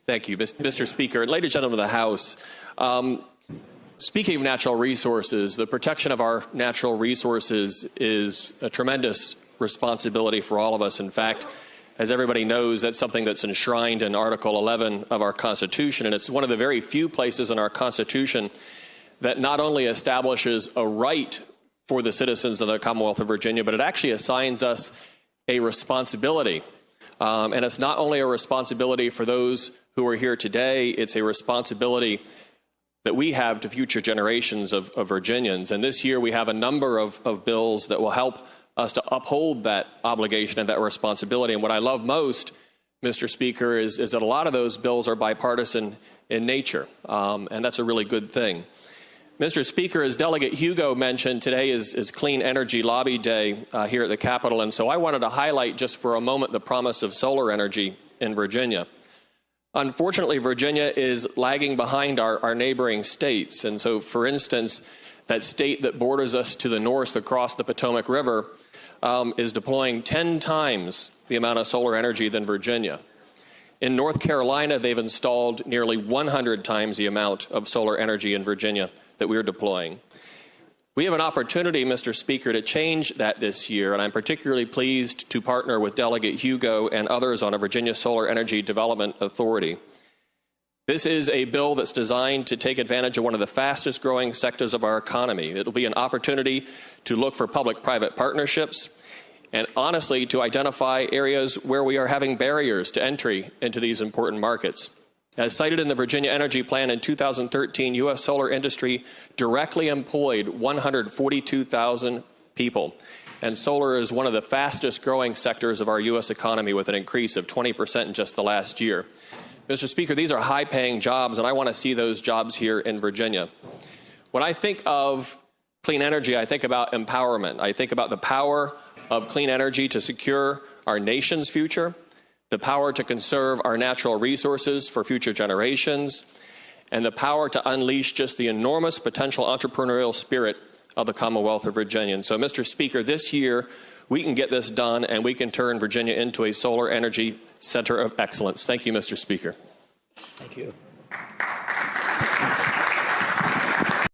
Thank you, Mr. Speaker. Ladies and gentlemen of the House, speaking of natural resources, the protection of our natural resources is a tremendous responsibility for all of us. In fact, as everybody knows, that's something that's enshrined in Article 11 of our Constitution, and it's one of the very few places in our Constitution that not only establishes a right for the citizens of the Commonwealth of Virginia, but it actually assigns us a responsibility. And it's not only a responsibility for those who are here today, it's a responsibility that we have to future generations of Virginians. And this year we have a number of bills that will help us to uphold that obligation and that responsibility. And what I love most, Mr. Speaker, is that a lot of those bills are bipartisan in nature, and that's a really good thing. Mr. Speaker, as Delegate Hugo mentioned, today is Clean Energy Lobby Day here at the Capitol, and so I wanted to highlight just for a moment the promise of solar energy in Virginia. Unfortunately, Virginia is lagging behind our neighboring states, and so, for instance, that state that borders us to the north across the Potomac River is deploying 10 times the amount of solar energy than Virginia. In North Carolina, they've installed nearly 100 times the amount of solar energy in Virginia that we're deploying. We have an opportunity, Mr. Speaker, to change that this year, and I'm particularly pleased to partner with Delegate Hugo and others on a Virginia Solar Energy Development Authority. This is a bill that's designed to take advantage of one of the fastest growing sectors of our economy. It will be an opportunity to look for public-private partnerships and honestly to identify areas where we are having barriers to entry into these important markets. As cited in the Virginia Energy Plan in 2013, U.S. solar industry directly employed 142,000 people. And solar is one of the fastest growing sectors of our U.S. economy with an increase of 20% in just the last year. Mr. Speaker, these are high-paying jobs, and I want to see those jobs here in Virginia. When I think of clean energy, I think about empowerment. I think about the power of clean energy to secure our nation's future, the power to conserve our natural resources for future generations, and the power to unleash just the enormous potential entrepreneurial spirit of the Commonwealth of Virginia. And so, Mr. Speaker, this year we can get this done and we can turn Virginia into a solar energy center of excellence. Thank you, Mr. Speaker. Thank you.